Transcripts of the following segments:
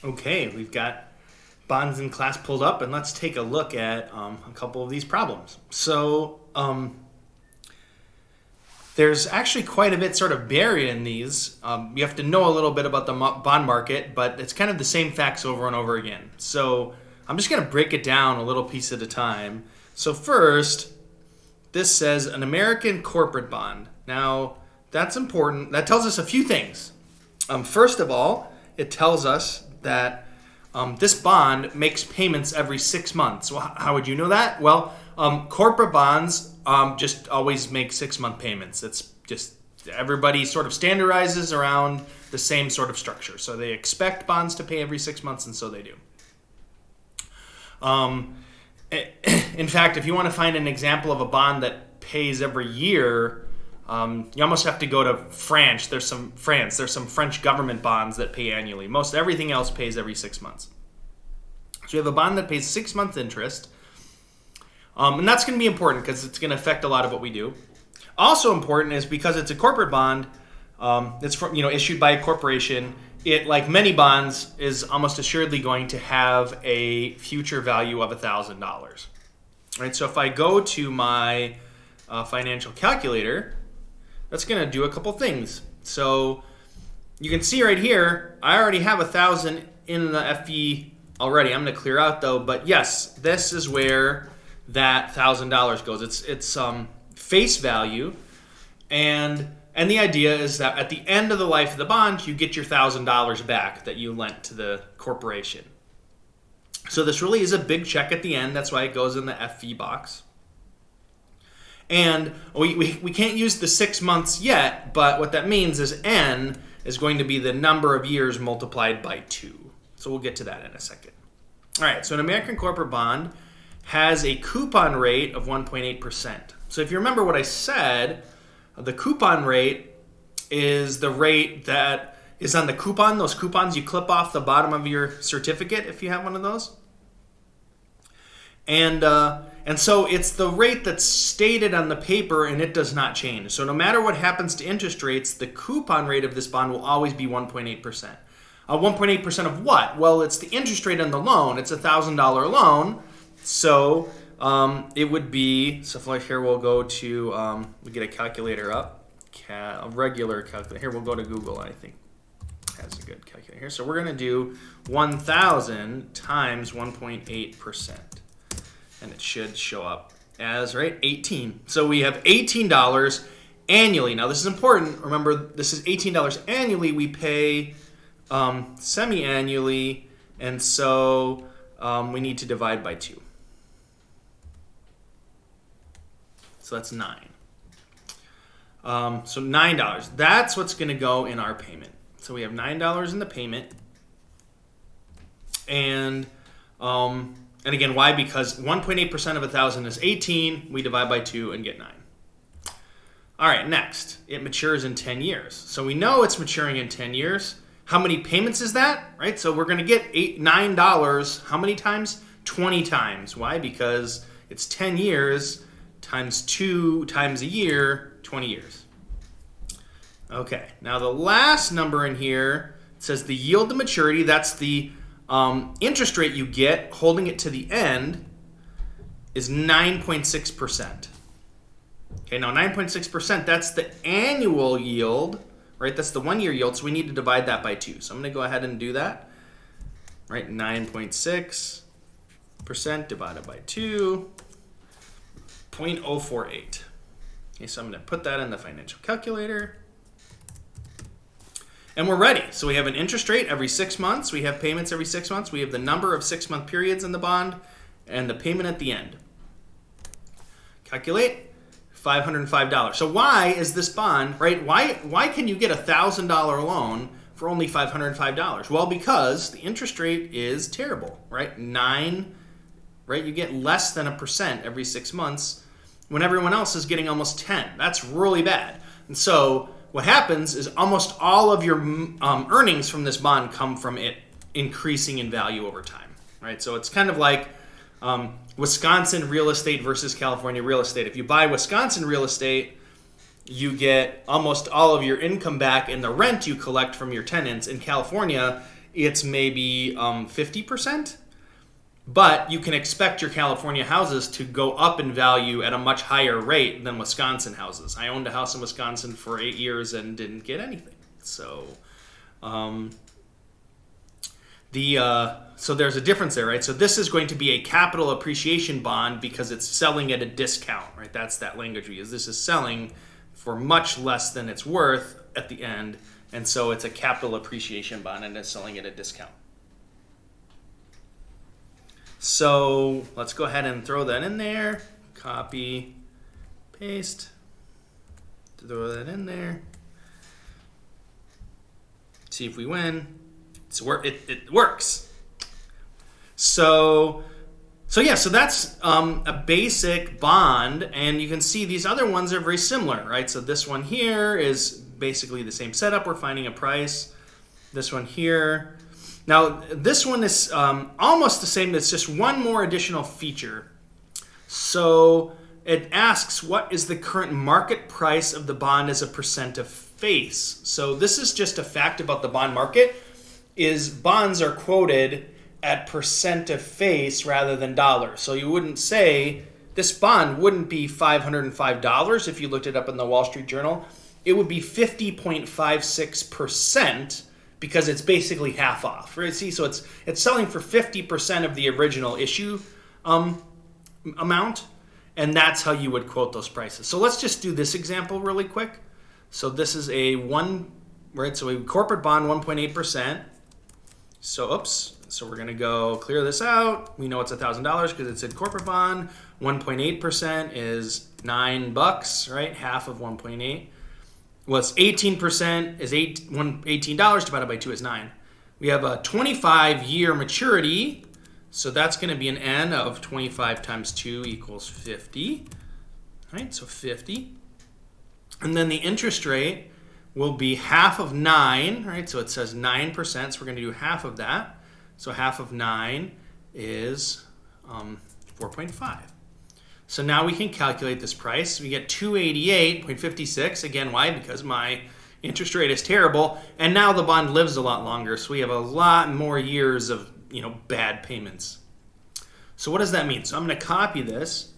Okay, we've got bonds in class pulled up, and let's take a look at a couple of these problems. So there's actually quite a bit sort of buried in these. You have to know a little bit about the bond market, but it's kind of the same facts over and over again. So I'm just going to break it down a little piece at a time. So first, this says an American corporate bond. Now, that's important. That tells us a few things. First of all, it tells us that this bond makes payments every 6 months. Well, how would you know that? Well, corporate bonds just always make 6-month payments. It's just everybody sort of standardizes around the same sort of structure. So they expect bonds to pay every 6 months, and so they do. In fact, if you want to find an example of a bond that pays every year, you almost have to go to France. There's some French government bonds that pay annually. Most everything else pays every 6 months. So you have a bond that pays 6 months interest, and that's going to be important because it's going to affect a lot of what we do. Also important is because it's a corporate bond. It's issued by a corporation. It, like many bonds, is almost assuredly going to have a future value of $1,000. Right. So if I go to my financial calculator, that's going to do a couple things. So you can see right here, I already have 1,000 in the FE already. I'm going to clear out though, but yes, this is where that $1,000 goes. It's face value, and the idea is that at the end of the life of the bond, you get your $1,000 back that you lent to the corporation. So this really is a big check at the end. That's why it goes in the FE box. And we can't use the 6 months yet, but what that means is N is going to be the number of years multiplied by 2. So we'll get to that in a second. All right, so an American corporate bond has a coupon rate of 1.8%. So if you remember what I said, the coupon rate is the rate that is on the coupon, those coupons you clip off the bottom of your certificate if you have one of those. And so it's the rate that's stated on the paper, and it does not change. So no matter what happens to interest rates, the coupon rate of this bond will always be 1.8%. 1.8% of what? Well, it's the interest rate on the loan. It's a $1,000 loan. So it would be, so like here we'll go to, we get a calculator up, a regular calculator. Here we'll go to Google, I think has a good calculator here. So we're going to do 1,000 times 1.8%. And it should show up as, 18. So we have $18 annually. Now this is important. Remember, this is $18 annually. We pay semi-annually, and so we need to divide by 2. So that's 9. So $9. That's what's going to go in our payment. So we have $9 in the payment. And again, why? Because 1.8% of 1,000 is 18. We divide by 2 and get 9. All right, next. It matures in 10 years. So we know it's maturing in 10 years. How many payments is that? Right? So we're going to get $9. How many times? 20 times. Why? Because it's 10 years times 2 times a year, 20 years. Okay, now the last number in here says the yield to maturity. That's the interest rate you get holding it to the end is 9.6%. Okay, now 9.6%, that's the annual yield, right? That's the 1-year yield, so we need to divide that by 2. So I'm going to go ahead and do that. Right, 9.6% divided by 2, 0.048. Okay, so I'm going to put that in the financial calculator. And we're ready. So we have an interest rate every 6 months. We have payments every 6 months. We have the number of 6-month periods in the bond and the payment at the end. Calculate. $505. So why is this bond, right? Why can you get a $1,000 loan for only $505? Well, because the interest rate is terrible, right? 9, right? You get less than 1% every 6 months when everyone else is getting almost 10. That's really bad. And so what happens is almost all of your earnings from this bond come from it increasing in value over time, right? So it's kind of like Wisconsin real estate versus California real estate. If you buy Wisconsin real estate, you get almost all of your income back in the rent you collect from your tenants. In California, it's maybe 50%. But you can expect your California houses to go up in value at a much higher rate than Wisconsin houses. I owned a house in Wisconsin for 8 years and didn't get anything. So, so there's a difference there, right? So this is going to be a capital appreciation bond because it's selling at a discount, right? That's that language we use. This is selling for much less than it's worth at the end, and so it's a capital appreciation bond and it's selling at a discount. So let's go ahead and throw that in there. Copy, paste, throw that in there. See if we win. It works. So that's a basic bond, and you can see these other ones are very similar, right? So this one here is basically the same setup. We're finding a price. This one here. Now, this one is almost the same. It's just one more additional feature. So it asks, what is the current market price of the bond as a percent of face? So this is just a fact about the bond market, is bonds are quoted at percent of face rather than dollars. So you wouldn't say, this bond wouldn't be $505 if you looked it up in the Wall Street Journal. It would be 50.56%. Because it's basically half off, right? See, so it's selling for 50% of the original issue amount, and that's how you would quote those prices. So let's just do this example really quick. So this is a corporate bond, 1.8%. So we're gonna go clear this out. We know it's $1,000 because it's a corporate bond. 1.8% is $9, right? Half of 1.8. Well, it's 18% is $18 divided by 2 is 9. We have a 25-year maturity, so that's going to be an N of 25 times 2 equals 50. Right, so 50. And then the interest rate will be half of 9, right? So it says 9%, so we're going to do half of that. So half of 9 is 4.5. So now we can calculate this price. We get 288.56. Again, why? Because my interest rate is terrible, and now the bond lives a lot longer, so we have a lot more years of bad payments. So what does that mean? So I'm going to copy this.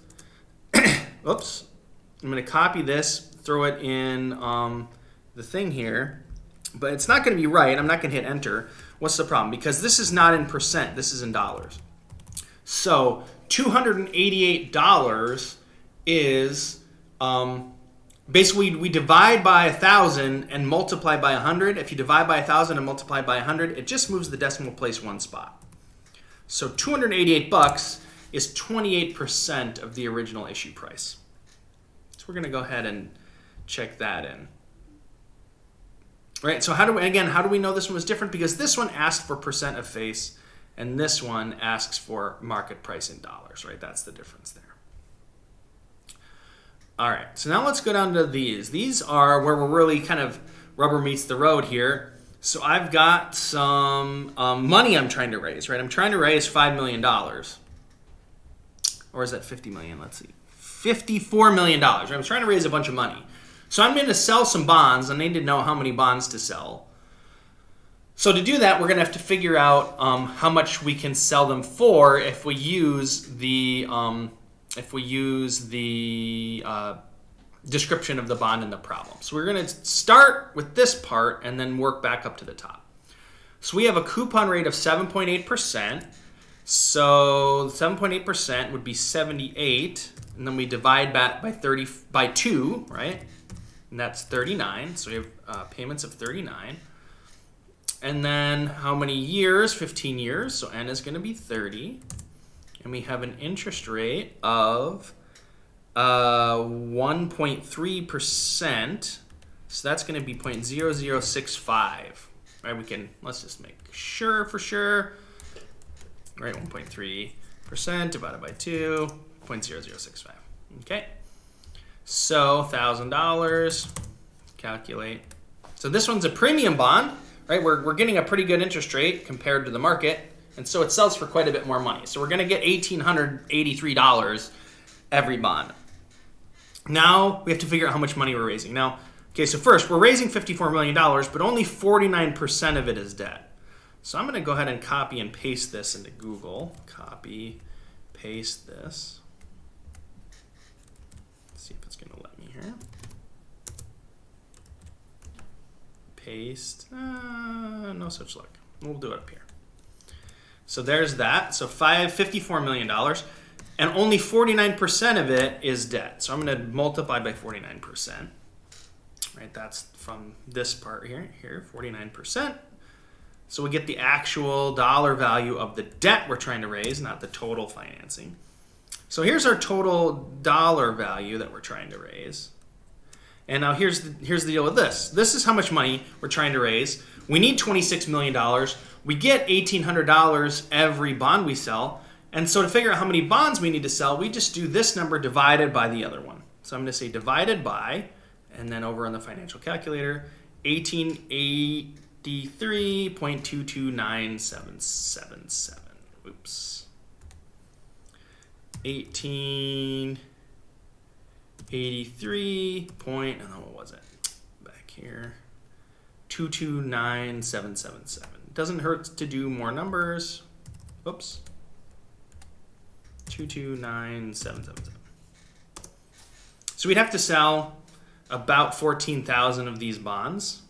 Oops. I'm going to copy this, throw it in the thing here, but it's not going to be right. I'm not going to hit enter. What's the problem? Because this is not in percent. This is in dollars. So $288 is basically we divide by 1,000 and multiply by 100. If you divide by 1,000 and multiply by 100, it just moves the decimal place one spot. So $288 is 28% of the original issue price. So we're going to go ahead and check that in. Right, so how do we know this one was different? Because this one asked for percent of face, and this one asks for market price in dollars, right? That's the difference there. All right, so now let's go down to these. These are where we're really kind of rubber meets the road here. So I've got some money I'm trying to raise, right? I'm trying to raise $5 million. Or is that 50 million? Let's see. $54 million. Right? I'm trying to raise a bunch of money. So I'm going to sell some bonds. I need to know how many bonds to sell. So to do that, we're going to have to figure out how much we can sell them for if we use the description of the bond in the problem. So we're going to start with this part and then work back up to the top. So we have a coupon rate of 7.8%. So 7.8% would be 78, and then we divide that by 2, right? And that's 39. So we have payments of 39. And then how many years? 15 years. So N is going to be 30. And we have an interest rate of 1.3%. So that's going to be 0.0065. Right? Let's just make sure for sure. Right, 1.3% divided by 2, 0.0065. Okay. So $1,000. Calculate. So this one's a premium bond. Right, we're getting a pretty good interest rate compared to the market, and so it sells for quite a bit more money. So we're going to get $1,883 every bond. Now we have to figure out how much money we're raising. Now, okay, so first we're raising $54 million, but only 49% of it is debt. So I'm going to go ahead and copy and paste this into Google. Copy, paste this. Let's see if it's going to let me here. Paste. No such luck. We'll do it up here. So there's that. So $54 million. And only 49% of it is debt. So I'm going to multiply by 49%. Right, that's from this part here, 49%. So we get the actual dollar value of the debt we're trying to raise, not the total financing. So here's our total dollar value that we're trying to raise. And now here's the deal with this. This is how much money we're trying to raise. We need $26 million. We get $1,800 every bond we sell. And so to figure out how many bonds we need to sell, we just do this number divided by the other one. So I'm going to say divided by, and then over on the financial calculator, 1883.229777. Oops. 1883 point, what was it? Back here. 229777. Doesn't hurt to do more numbers. Oops. 229777. So we'd have to sell about 14,000 of these bonds.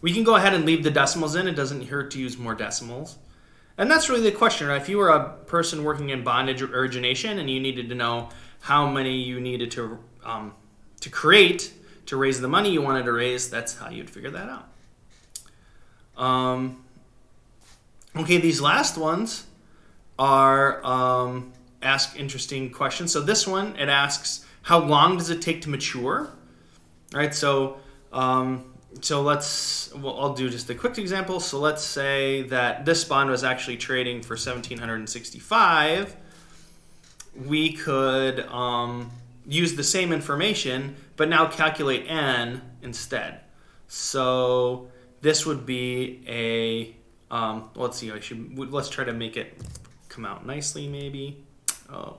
We can go ahead and leave the decimals in. It doesn't hurt to use more decimals. And that's really the question, right? If you were a person working in bond origination and you needed to know how many you needed to create to raise the money you wanted to raise, that's how you'd figure that out. Okay, these last ones are ask interesting questions. So this one, it asks, how long does it take to mature? All right, so I'll do just a quick example. So let's say that this bond was actually trading for $1,765. We could use the same information, but now calculate N instead. So this would be a, let's see, let's try to make it come out nicely maybe. Oh,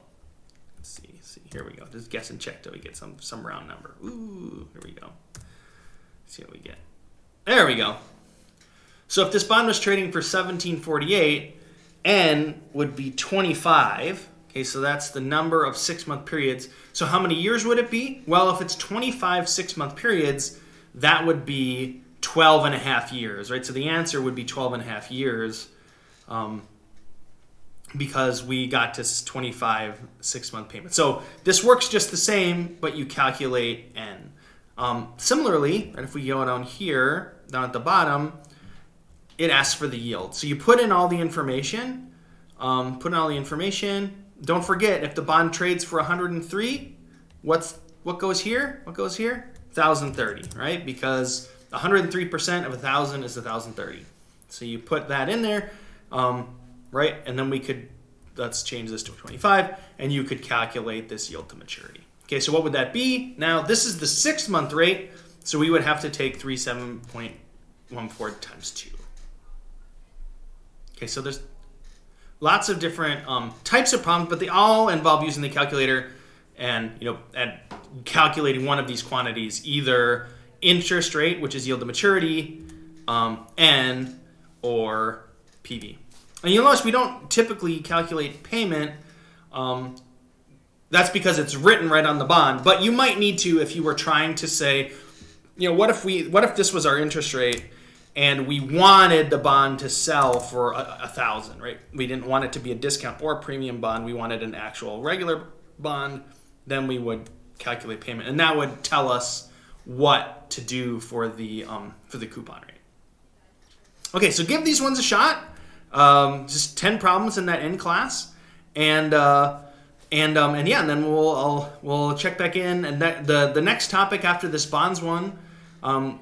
let's see, here we go. Just guess and check till we get some round number. Ooh, here we go. Let's see what we get. There we go. So if this bond was trading for $17.48, N would be 25. Okay, so that's the number of 6-month periods. So how many years would it be? Well, if it's 25 6-month periods, that would be 12 and a half years, right? So the answer would be 12 and a half years because we got to 25 6-month payments. So this works just the same, but you calculate N. Similarly, and if we go down here, down at the bottom, it asks for the yield. So you put in all the information. Don't forget, if the bond trades for 103, what goes here? What goes here? 1,030, right? Because 103% of 1,000 is 1,030. So you put that in there, right? And then let's change this to 25, and you could calculate this yield to maturity. Okay, so what would that be? Now, this is the 6-month rate, so we would have to take 37.14 times 2. Okay, so there's lots of different types of problems, but they all involve using the calculator and calculating one of these quantities, either interest rate, which is yield to maturity, N, or PV. And you'll notice we don't typically calculate payment. That's because it's written right on the bond. But you might need to if you were trying to say, what if this was our interest rate and we wanted the bond to sell for 1,000, right? We didn't want it to be a discount or a premium bond. We wanted an actual regular bond. Then we would calculate payment, and that would tell us what to do for the coupon rate. Okay, so give these ones a shot. Just 10 problems in that N class, and then we'll check back in, and the next topic after this bonds one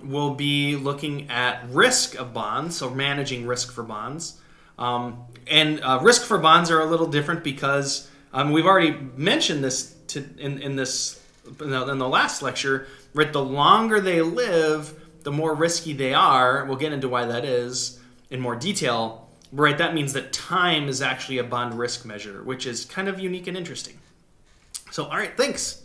will be looking at risk of bonds, so managing risk for bonds. Risk for bonds are a little different because we've already mentioned this in the last lecture, right? The longer they live, the more risky they are. We'll get into why that is in more detail. Right, that means that time is actually a bond risk measure, which is kind of unique and interesting. So, all right, thanks.